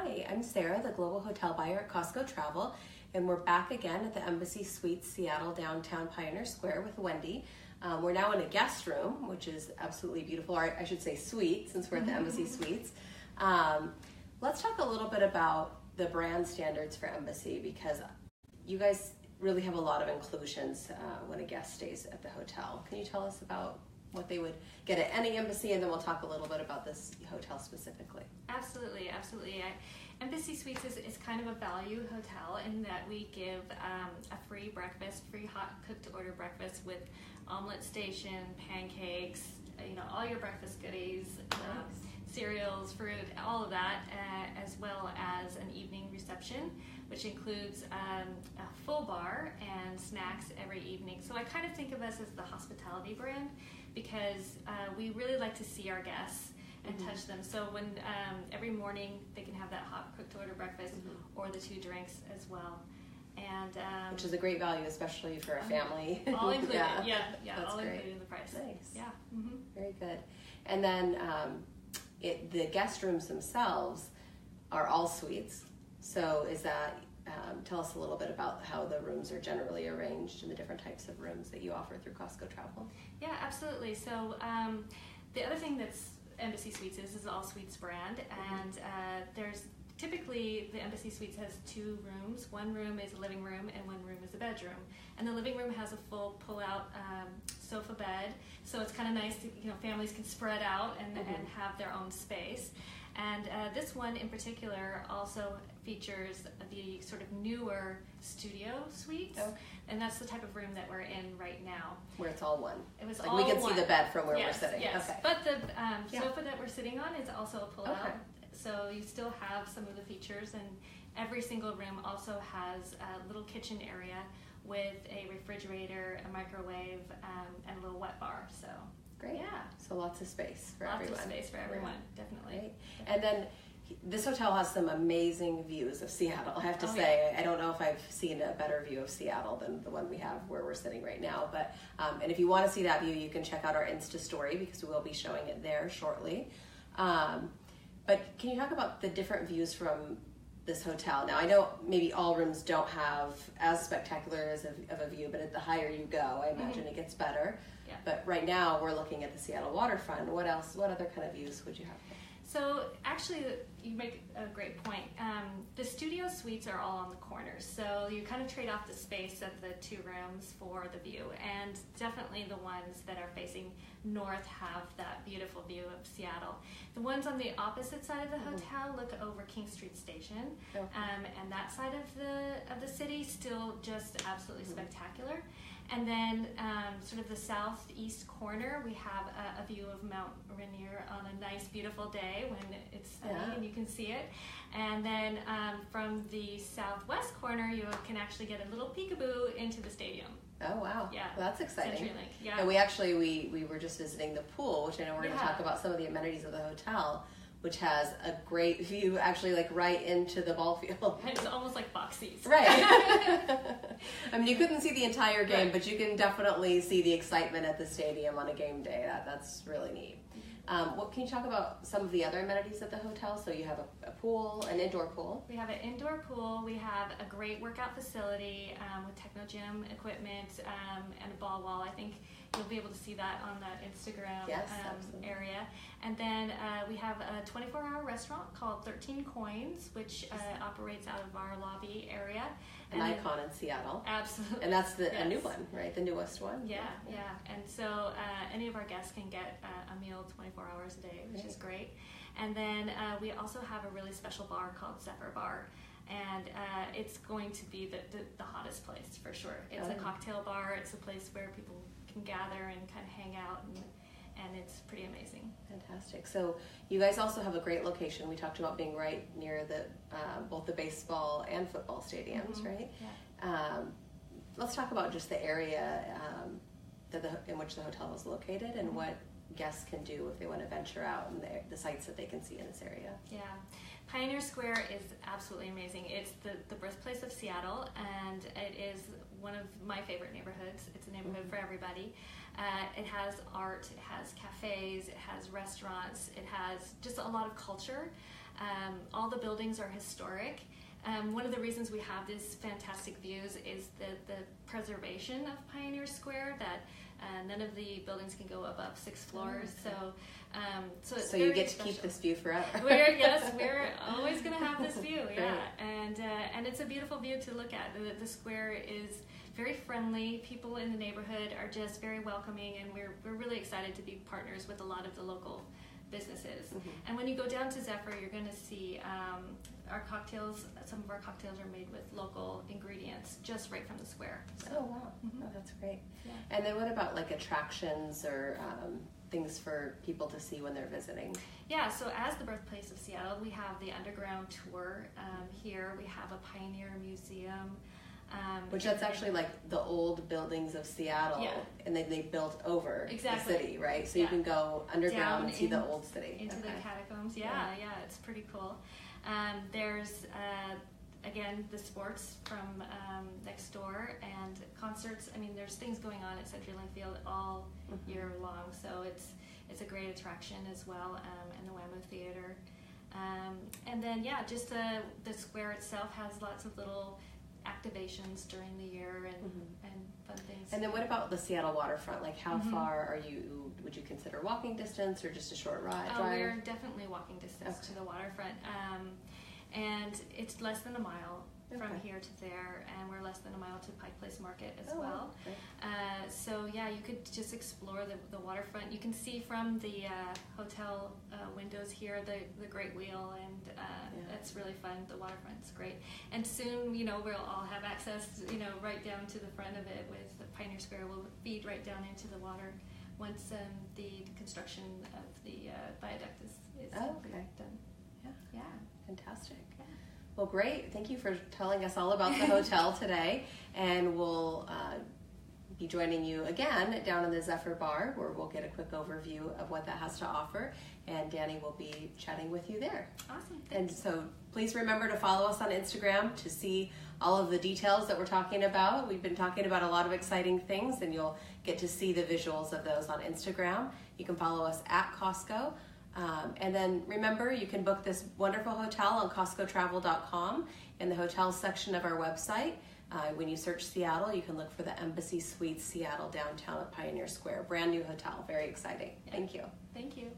Hi, I'm Sarah, the Global Hotel Buyer at Costco Travel, and we're back again at the Embassy Suites Seattle downtown Pioneer Square with Wendy. We're now in a guest room, which is absolutely beautiful, or I should say suite, since we're at the Embassy Suites. Let's talk a little bit about the brand standards for Embassy, because you guys really have a lot of inclusions when a guest stays at the hotel. Can you tell us about what they would get at any Embassy, and then we'll talk a little bit about this hotel specifically. Absolutely. Embassy Suites is kind of a value hotel in that we give a free breakfast, free hot cooked to order breakfast with omelet station, pancakes, all your breakfast goodies, cereals, fruit, all of that, as well as an evening reception, which includes a full bar and snacks every evening. So I kind of think of us as the hospitality brand, because we really like to see our guests and touch them. So when every morning they can have that hot cooked to order breakfast or the 2 drinks as well. And which is a great value, especially for a family. All included, yeah, that's all great. Included in the price. Nice. Yeah. Very good. And then the guest rooms themselves are all suites. So is that, tell us a little bit about how the rooms are generally arranged and the different types of rooms that you offer through Costco Travel. Yeah, absolutely. So the other thing that's Embassy Suites is all suites brand, and there's typically the Embassy Suites has 2 rooms. One room is a living room and one room is a bedroom. And the living room has a full pull-out sofa bed, so it's kind of nice to, families can spread out and have their own space. And this one in particular also features the sort of newer studio suites, and that's the type of room that we're in right now. Where it's all one. It was like all we can one. See the bed from where we're sitting. Yes, okay. But the sofa that we're sitting on is also a pull-out, so you still have some of the features, and every single room also has a little kitchen area with a refrigerator, a microwave, and a little wet bar. So great. Yeah. So lots of space for everyone. Lots of space for everyone, definitely. Great. And then this hotel has some amazing views of Seattle. I have to say, I don't know if I've seen a better view of Seattle than the one we have where we're sitting right now. But and if you want to see that view, you can check out our Insta story, because we will be showing it there shortly. But can you talk about the different views from this hotel? Now, I know maybe all rooms don't have as spectacular of a view, but at the higher you go, I imagine it gets better. Yeah. But right now, we're looking at the Seattle Waterfront. What else? What other kind of views would you have? So actually, you make a great point. The studio suites are all on the corners, so you kind of trade off the space of the 2 rooms for the view, and definitely the ones that are facing north have that beautiful view of Seattle. The ones on the opposite side of the hotel look over King Street Station, and that side of the city still just absolutely spectacular. And then sort of the southeast corner, we have a view of Mount Rainier on a nice, beautiful day when it's sunny and you can see it. And then from the southwest corner, you can actually get a little peekaboo into the stadium. Oh, wow. Yeah. Well, that's exciting. CenturyLink. Yeah. And we were just visiting the pool, which I know we're going to talk about some of the amenities of the hotel, which has a great view, actually, like right into the ball field. It's almost like box seats. Right. I mean, you couldn't see the entire game, but you can definitely see the excitement at the stadium on a game day. That's really neat. What can you talk about some of the other amenities at the hotel? So you have a pool, an indoor pool. We have an indoor pool. We have a great workout facility with techno gym equipment and a ball wall. I think you'll be able to see that on the Instagram area. And then we have a 24-hour restaurant called 13 Coins, which operates out of our lobby area. An icon in Seattle. Absolutely. And that's a new one, right? The newest one. Yeah. And so any of our guests can get a meal 24 hours a day, which is great. And then we also have a really special bar called Zephyr Bar. And it's going to be the hottest place for sure. It's a cocktail bar. It's a place where people can gather and kind of hang out, and it's pretty amazing. Fantastic. So you guys also have a great location. We talked about being right near both the baseball and football stadiums, right? Yeah. Let's talk about just the area in which the hotel is located and what guests can do if they want to venture out and the sites that they can see in this area. Yeah. Pioneer Square is absolutely amazing. It's the birthplace of Seattle, and it is one of my favorite neighborhoods. It's a neighborhood for everybody. It has art, it has cafes, it has restaurants, it has just a lot of culture. All the buildings are historic. One of the reasons we have these fantastic views is the preservation of Pioneer Square, that none of the buildings can go above 6 floors. So you get to keep this view forever. We're always going to have this view, yeah. And it's a beautiful view to look at. The square is very friendly. People in the neighborhood are just very welcoming, and we're really excited to be partners with a lot of the local businesses. And when you go down to Zephyr, you're going to see our cocktails. Some of our cocktails are made with local ingredients, just right from the square. So. Oh wow, oh, that's great. Yeah. And then what about like attractions or things for people to see when they're visiting? Yeah, so as the birthplace of Seattle, we have the underground tour here. We have a Pioneer Museum. Which that's actually like the old buildings of Seattle, and then they built over the city, right? So you can go underground and see the old city. Into the catacombs, yeah, it's pretty cool. There's, again, the sports from next door and concerts. I mean, there's things going on at CenturyLink Field all year long, so it's a great attraction as well, and the Whammo Theater. And then, just the square itself has lots of little activations during the year and fun things. And then what about the Seattle waterfront? Like how far would you consider walking distance or just a short drive? We're definitely walking distance to the waterfront. And it's less than a mile from here to there, and we're less than a mile to Pike Place Market as well. Wow. So you could just explore the waterfront. You can see from the hotel windows here the Great Wheel, and it's really fun. The waterfront's great, and soon we'll all have access right down to the front of it. With the Pioneer Square will feed right down into the water once the construction of the viaduct is done. Yeah. Fantastic. Yeah. Well, great. Thank you for telling us all about the hotel today. And we'll be joining you again down in the Zephyr Bar, where we'll get a quick overview of what that has to offer. And Danny will be chatting with you there. Awesome. Thanks. And so please remember to follow us on Instagram to see all of the details that we're talking about. We've been talking about a lot of exciting things, and you'll get to see the visuals of those on Instagram. You can follow us at Costco. And then remember, you can book this wonderful hotel on CostcoTravel.com in the hotels section of our website. When you search Seattle, you can look for the Embassy Suites Seattle downtown at Pioneer Square. Brand new hotel. Very exciting. Thank you. Thank you.